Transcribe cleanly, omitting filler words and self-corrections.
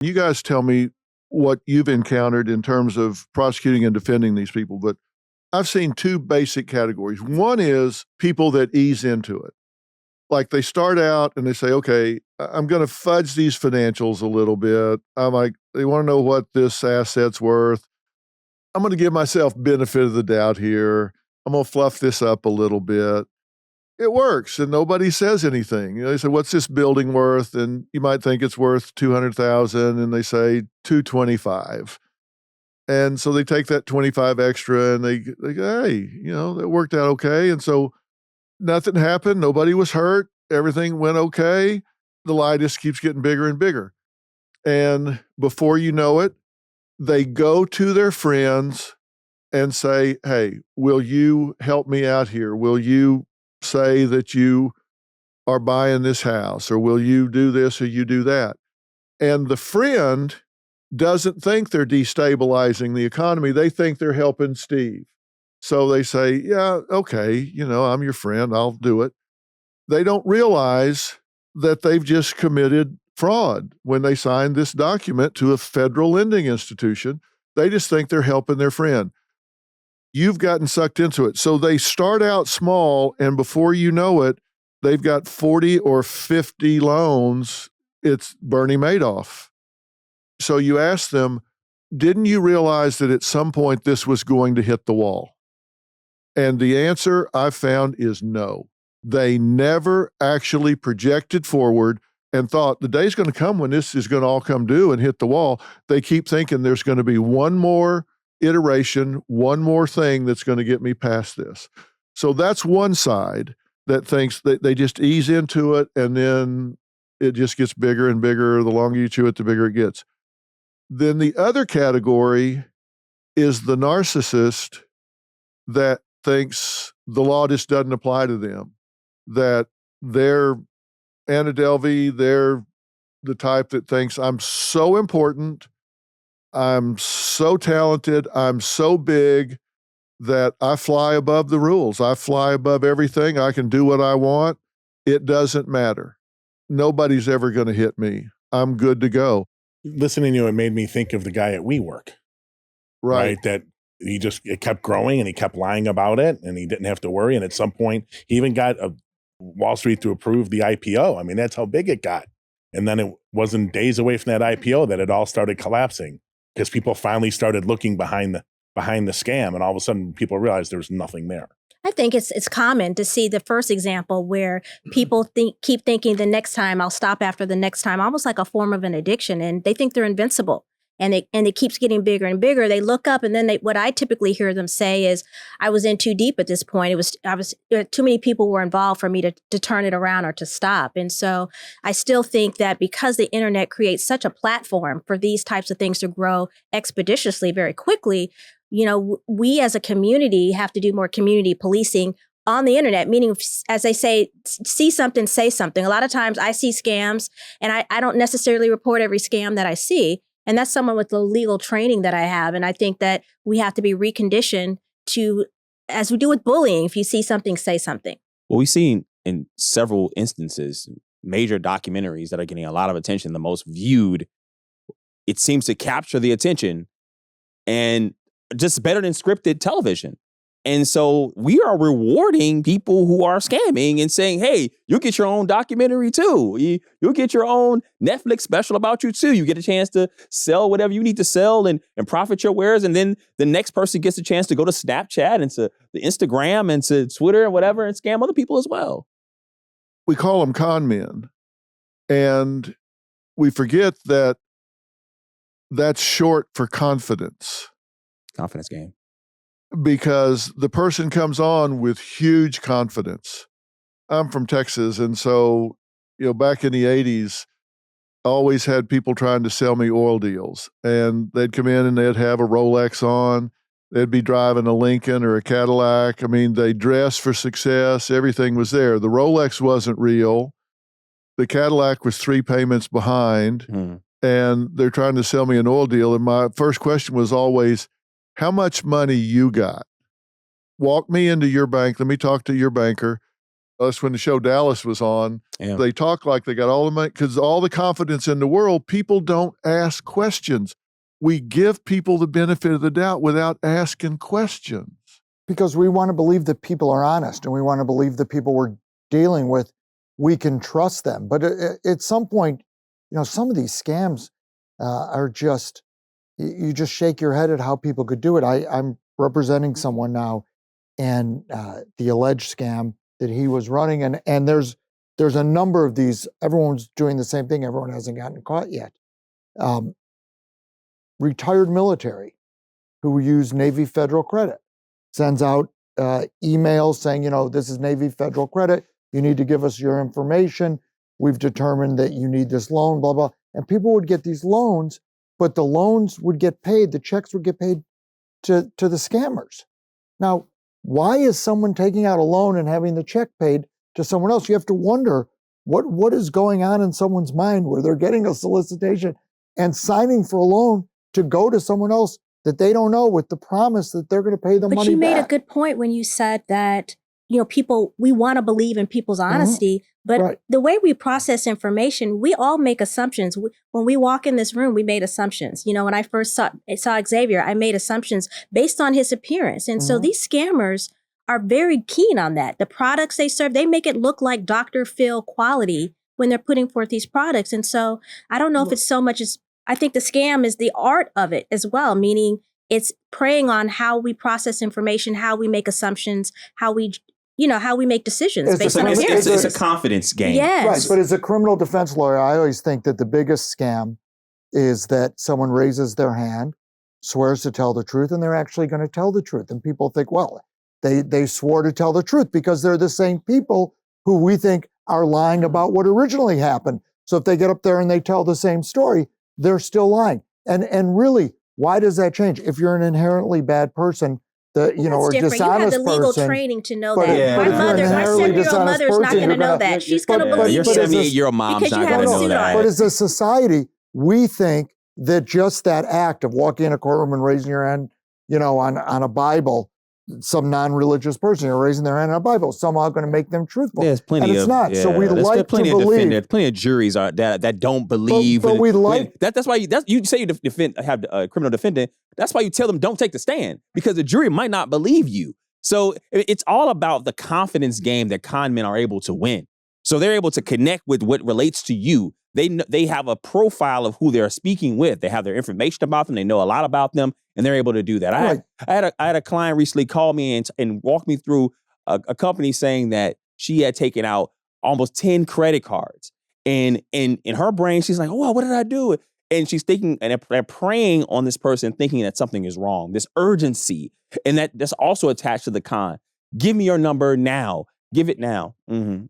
You guys tell me what you've encountered in terms of prosecuting and defending these people, but I've seen two basic categories. One is people that ease into it. Like they start out and they say, okay, I'm going to fudge these financials a little bit. I'm like, they want to know what this asset's worth. I'm going to give myself benefit of the doubt here. I'm going to fluff this up a little bit. It works and nobody says anything. They say, what's this building worth? And you might think it's worth 200,000 and they say 225. And so they take that 25 extra and they go, hey, that worked out okay. And so nothing happened. Nobody was hurt. Everything went okay. The lie just keeps getting bigger and bigger. And before you know it, they go to their friends and say, hey, will you help me out here? Will you say that you are buying this house, or will you do this or you do that? And the friend doesn't think they're destabilizing the economy. They think they're helping Steve. So they say, yeah, okay, I'm your friend, I'll do it. They don't realize that they've just committed fraud when they signed this document to a federal lending institution. They just think they're helping their friend. You've gotten sucked into it. So they start out small, and before you know it, they've got 40 or 50 loans. It's Bernie Madoff. So you ask them, didn't you realize that at some point this was going to hit the wall? And the answer I've found is no. They never actually projected forward and thought the day's going to come when this is going to all come due and hit the wall. They keep thinking there's going to be one more iteration, one more thing that's going to get me past this. So that's one side that thinks that they just ease into it and then it just gets bigger and bigger. The longer you chew it, the bigger it gets. Then the other category is the narcissist that thinks the law just doesn't apply to them, that they're Anna Delvey, they're the type that thinks I'm so important, I'm so talented, I'm so big that I fly above the rules. I fly above everything. I can do what I want. It doesn't matter. Nobody's ever going to hit me. I'm good to go. Listening to it made me think of the guy at WeWork. Right? That it kept growing and he kept lying about it and he didn't have to worry. And at some point, he even got Wall Street to approve the IPO. I mean, that's how big it got. And then it wasn't days away from that IPO that it all started collapsing because people finally started looking behind the scam, and all of a sudden people realized there was nothing there. I think it's common to see the first example where people keep thinking the next time I'll stop after the next time, almost like a form of an addiction, and they think they're invincible. And it keeps getting bigger and bigger. They look up, and then what I typically hear them say is, "I was in too deep at this point. Too many people were involved for me to turn it around or to stop." And so I still think that because the internet creates such a platform for these types of things to grow expeditiously, very quickly, we as a community have to do more community policing on the internet, meaning, as they say, see something, say something. A lot of times I see scams, and I don't necessarily report every scam that I see. And that's someone with the legal training that I have. And I think that we have to be reconditioned to, as we do with bullying, if you see something, say something. Well, we've seen in several instances, major documentaries that are getting a lot of attention, the most viewed, it seems to capture the attention and just better than scripted television. And so we are rewarding people who are scamming and saying, hey, you'll get your own documentary too. You'll get your own Netflix special about you too. You get a chance to sell whatever you need to sell and profit your wares. And then the next person gets a chance to go to Snapchat and to the Instagram and to Twitter and whatever and scam other people as well. We call them con men. And we forget that that's short for confidence. Confidence game. Because the person comes on with huge confidence. I'm from Texas, and so, back in the 80s, I always had people trying to sell me oil deals. And they'd come in and they'd have a Rolex on. They'd be driving a Lincoln or a Cadillac. I mean, they dressed for success. Everything was there. The Rolex wasn't real. The Cadillac was 3 payments behind. And they're trying to sell me an oil deal. And my first question was always, how much money you got? Walk me into your bank. Let me talk to your banker. That's when the show Dallas was on. Yeah. They talk like they got all the money because all the confidence in the world. People don't ask questions. We give people the benefit of the doubt without asking questions. Because we want to believe that people are honest, and we want to believe that people we're dealing with, we can trust them. But at some point, some of these scams are just, you just shake your head at how people could do it. I'm representing someone now, and the alleged scam that he was running, and there's a number of these. Everyone's doing the same thing. Everyone hasn't gotten caught yet. Retired military who use Navy Federal Credit sends out emails saying, this is Navy Federal Credit. You need to give us your information. We've determined that you need this loan, blah, blah. And people would get these loans, but the loans would get paid, the checks would get paid to the scammers. Now, why is someone taking out a loan and having the check paid to someone else? You have to wonder what is going on in someone's mind where they're getting a solicitation and signing for a loan to go to someone else that they don't know with the promise that they're going to pay the money back. But you made a good point when you said that, people, we want to believe in people's honesty, but the way we process information, we all make assumptions. When we walk in this room, we made assumptions. When I first saw Exavier, I made assumptions based on his appearance. And so these scammers are very keen on that. The products they serve, they make it look like Dr. Phil quality when they're putting forth these products. And so I don't know if it's so much as, I think the scam is the art of it as well, meaning it's preying on how we process information, how we make assumptions, how we make decisions based on appearance. It's a confidence game. Yes. Right, but as a criminal defense lawyer, I always think that the biggest scam is that someone raises their hand, swears to tell the truth, and they're actually going to tell the truth. And people think, well, they swore to tell the truth because they're the same people who we think are lying about what originally happened. So if they get up there and they tell the same story, they're still lying. And really, why does that change? If you're an inherently bad person, or dishonest person. You have the legal training to know that. Yeah. My 7-year-old mother's not going to know that. She's going to believe your 78-year-old mom's not going to know that. But as a society, we think that just that act of walking in a courtroom and raising your hand, on a Bible, some non-religious person raising their hand on a Bible, somehow going to make them truthful. There's plenty and it's of, not. Yeah, so we like to believe. There's plenty of juries that don't believe. But we like that's why you say you have a criminal defendant. That's why you tell them don't take the stand, because the jury might not believe you. So it's all about the confidence game that con men are able to win. So they're able to connect with what relates to you. They have a profile of who they're speaking with. They have their information about them. They know a lot about them, and they're able to do that. I had a client recently call me and walk me through a company saying that she had taken out almost 10 credit cards. And in her brain, she's like, oh, what did I do? And she's thinking, and they're preying on this person, thinking that something is wrong, this urgency. And that's also attached to the con. Give me your number now. Give it now. Mm-hmm.